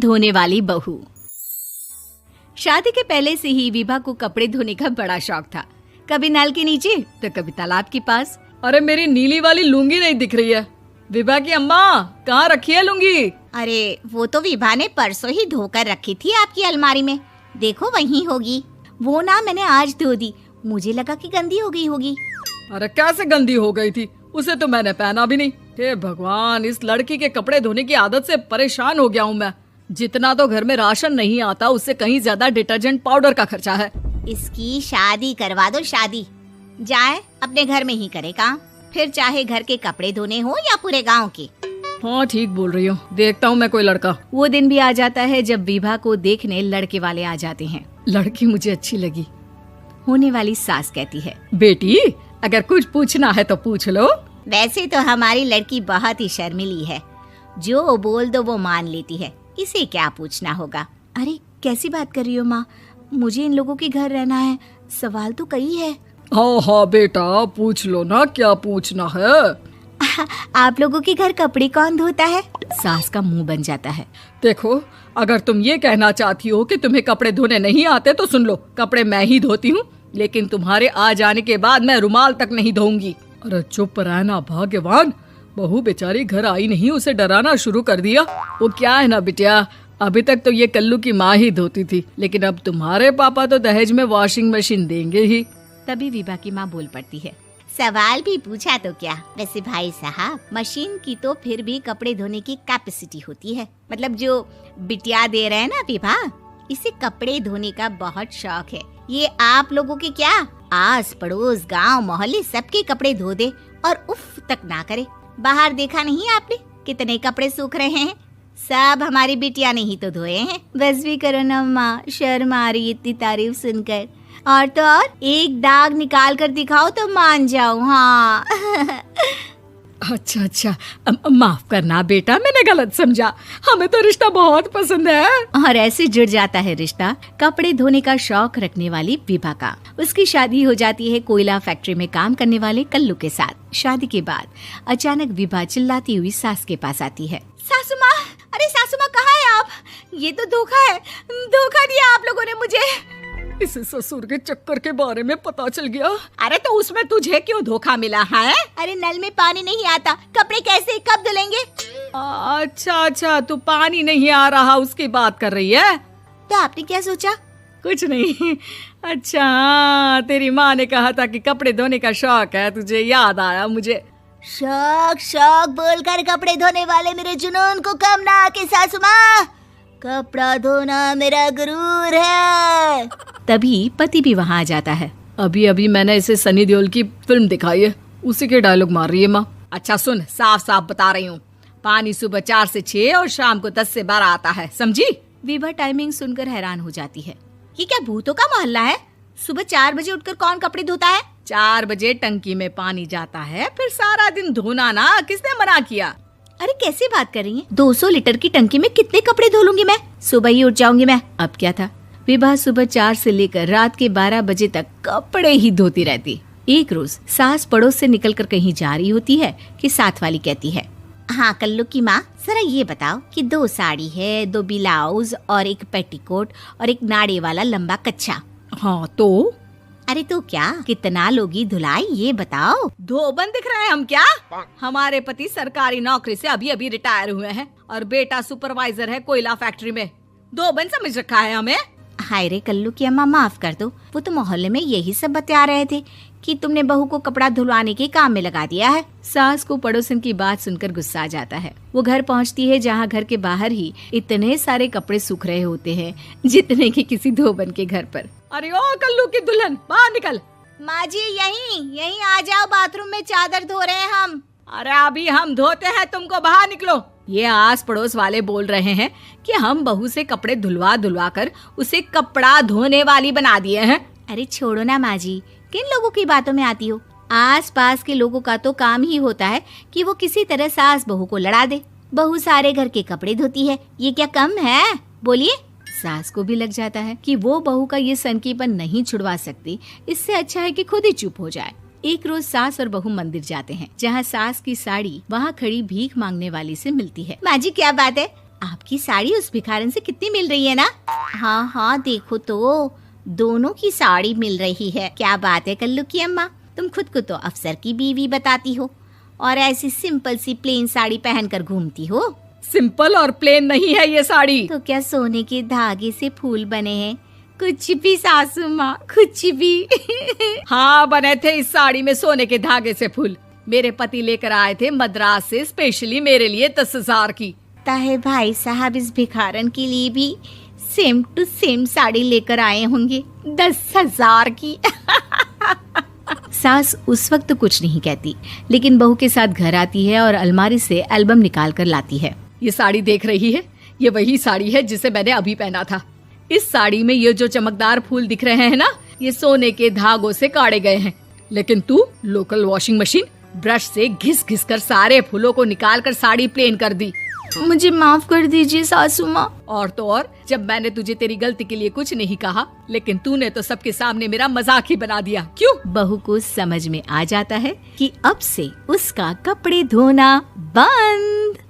धोने वाली बहू। शादी के पहले से ही विभा को कपड़े धोने का बड़ा शौक था। कभी नल के नीचे तो कभी तालाब के पास। अरे मेरी नीली वाली लुंगी नहीं दिख रही है। विभा की अम्मा, कहाँ रखी है लुंगी? अरे वो तो विभा ने परसों ही धोकर रखी थी आपकी अलमारी में, देखो वहीं होगी। वो ना मैंने आज धो दी, मुझे लगा कि गंदी हो गई होगी। अरे कैसे गंदी हो गई थी? उसे तो मैंने पहना भी नहीं। हे भगवान, इस लड़की के कपड़े धोने की आदत से परेशान हो गया हूँ मैं। जितना तो घर में राशन नहीं आता, उससे कहीं ज्यादा डिटर्जेंट पाउडर का खर्चा है। इसकी शादी करवा दो, शादी। जाए अपने घर में ही करे काम, फिर चाहे घर के कपड़े धोने हो या पूरे गांव के। हाँ ठीक बोल रही हो, देखता हूँ मैं कोई लड़का। वो दिन भी आ जाता है जब विभा को देखने लड़के वाले आ जाते हैं। लड़की मुझे अच्छी लगी। होने वाली सास कहती है, बेटी अगर कुछ पूछना है तो पूछ लो। वैसे तो हमारी लड़की बहुत ही शर्मीली है, जो बोल दो वो मान लेती है, इसे क्या पूछना होगा। अरे कैसी बात कर रही हो माँ, मुझे इन लोगों के घर रहना है, सवाल तो कई है। हाँ हाँ बेटा, पूछ लो ना, क्या पूछना है। आप लोगों के घर कपड़े कौन धोता है? सास का मुंह बन जाता है। देखो, अगर तुम ये कहना चाहती हो कि तुम्हें कपड़े धोने नहीं आते तो सुन लो, कपड़े मैं ही धोती हूँ, लेकिन तुम्हारे आ जाने के बाद मैं रुमाल तक नहीं धोऊंगी। अरे चुप रहना भाग्यवान, बहू बेचारी घर आई नहीं, उसे डराना शुरू कर दिया। वो क्या है ना बिटिया, अभी तक तो ये कल्लू की माँ ही धोती थी, लेकिन अब तुम्हारे पापा तो दहेज में वॉशिंग मशीन देंगे ही। तभी विभा की माँ बोल पड़ती है, सवाल भी पूछा तो क्या। वैसे भाई साहब, मशीन की तो फिर भी कपड़े धोने की कैपेसिटी होती है। मतलब जो बिटिया दे रहे हैं ना विभा, इसे कपड़े धोने का बहुत शौक है। ये आप लोगों के क्या, आस पड़ोस गांव मोहल्ले सबके कपड़े धो दे और उफ तक ना करे। बाहर देखा नहीं आपने कितने कपड़े सूख रहे हैं? सब हमारी बिटिया ने ही तो धोए हैं। बस भी करो ना माँ, शर्म आ रही इतनी तारीफ सुनकर। और तो और एक दाग निकाल कर दिखाओ तो मान जाओ। हाँ अच्छा, माफ करना बेटा, मैंने गलत समझा। हमें तो रिश्ता बहुत पसंद है। और ऐसे जुड़ जाता है रिश्ता कपड़े धोने का शौक रखने वाली विभा का। उसकी शादी हो जाती है कोयला फैक्ट्री में काम करने वाले कल्लू के साथ। शादी के बाद अचानक विभा चिल्लाती हुई सास के पास आती है। सासू माँ, अरे सासू माँ कहाँ है आप? ये तो धोखा है, धोखा दिया आप लोगों ने मुझे। इसे ससुर के चक्कर के बारे में पता चल गया। अरे तो उसमें तुझे क्यों धोखा मिला है? अरे नल में पानी नहीं आता, कपड़े कैसे कब धुलेंगे? अच्छा, तू पानी नहीं आ रहा उसकी बात कर रही है। तो आपने क्या सोचा? कुछ नहीं। अच्छा, तेरी माँ ने कहा था कि कपड़े धोने का शौक है तुझे, याद आया मुझे। शौक बोलकर कपड़े धोने वाले मेरे जुनून को कम ना आके सासू माँ, कपड़ा धोना मेरा गुरूर है। तभी पति भी वहाँ आ जाता है। अभी मैंने इसे सनी देओल की फिल्म दिखाई है, उसी के डायलॉग मार रही है माँ। अच्छा सुन, साफ बता रही हूँ, पानी सुबह 4 से 6 और शाम को 10 से 12 आता है, समझी? विभा टाइमिंग सुनकर हैरान हो जाती है। ये क्या भूतों का मोहल्ला है? सुबह 4 बजे उठकर कौन कपड़े धोता है? 4 बजे टंकी में पानी जाता है, फिर सारा दिन धोना ना, किसने मना किया? अरे कैसी बात कर रही हैं? 200 लीटर की टंकी में कितने कपड़े धो लूंगी मैं? सुबह ही उठ जाऊंगी मैं। अब क्या था, विभा सुबह 4 से लेकर रात के 12 बजे तक कपड़े ही धोती रहती। एक रोज सास पड़ोस से निकलकर कहीं जा रही होती है कि साथ वाली कहती है, हाँ कल्लू की माँ, जरा ये बताओ कि 2 साड़ी है, 2 ब्लाउज और एक पेटीकोट और एक नाड़े वाला लंबा कच्छा। हाँ तो? अरे तो क्या, कितना लोगी धुलाई ये बताओ। धोबन दिख रहे हैं हम क्या? हमारे पति सरकारी नौकरी से अभी रिटायर हुए हैं और बेटा सुपरवाइजर है कोयला फैक्ट्री में। धोबन समझ रखा है हमें? हाय रे कल्लू की अम्मा, माफ कर दो, वो तो मोहल्ले में यही सब बता रहे थे कि तुमने बहू को कपड़ा धुलवाने के काम में लगा दिया है। सास को पड़ोसन की बात सुनकर गुस्सा आ जाता है। वो घर पहुंचती है जहां घर के बाहर ही इतने सारे कपड़े सूख रहे होते हैं जितने कि किसी धोबन के घर पर। अरे ओ कल्लू की दुल्हन, बाहर निकल। माँ जी यहीं आ जाओ, बाथरूम में चादर धो रहे हैं हम। अरे अभी हम धोते हैं, तुमको बाहर निकलो। ये आस पड़ोस वाले बोल रहे हैं कि हम बहू से कपड़े धुलवा कर उसे कपड़ा धोने वाली बना दिए हैं। अरे छोड़ो ना माँ जी, किन लोगों की बातों में आती हो? आस पास के लोगों का तो काम ही होता है कि वो किसी तरह सास बहू को लड़ा दे। बहू सारे घर के कपड़े धोती है, ये क्या कम है? बोलिए। सास को भी लग जाता है कि वो बहू का ये सनकीपन नहीं छुड़वा सकती, इससे अच्छा है कि खुद ही चुप हो जाए। एक रोज सास और बहू मंदिर जाते हैं, जहाँ सास की साड़ी वहाँ खड़ी भीख मांगने वाली से मिलती है। माँ जी क्या बात है, आपकी साड़ी उस भिखारन से कितनी मिल रही है ना? हाँ हाँ देखो तो, दोनों की साड़ी मिल रही है। क्या बात है कल्लू की अम्मा, तुम खुद को तो अफसर की बीवी बताती हो और ऐसी सिंपल सी प्लेन साड़ी पहनकर घूमती हो। सिंपल और प्लेन नहीं है ये साड़ी। तो क्या सोने के धागे से फूल बने हैं? कुछ भी सासू माँ, कुछ भी। हाँ बने थे इस साड़ी में सोने के धागे से फूल। मेरे पति लेकर आए थे मद्रास से स्पेशली मेरे लिए 10,000 की। ताहे भाई साहब इस भिखारन के लिए भी सेम टू सेम साड़ी लेकर आए होंगे 10,000 की। सास उस वक्त तो कुछ नहीं कहती, लेकिन बहू के साथ घर आती है और अलमारी से एल्बम निकाल कर लाती है। ये साड़ी देख रही है, ये वही साड़ी है जिसे मैंने अभी पहना था। इस साड़ी में ये जो चमकदार फूल दिख रहे हैं ना, ये सोने के धागों से काटे गए हैं। लेकिन तू लोकल वॉशिंग मशीन ब्रश से घिस घिस कर सारे फूलों को निकाल कर साड़ी प्लेन कर दी। मुझे माफ कर दीजिए सासू माँ। और तो और, जब मैंने तुझे तेरी गलती के लिए कुछ नहीं कहा, लेकिन तूने तो सबके सामने मेरा मजाक ही बना दिया। क्यों? बहू को समझ में आ जाता है कि अब से उसका कपड़े धोना बंद।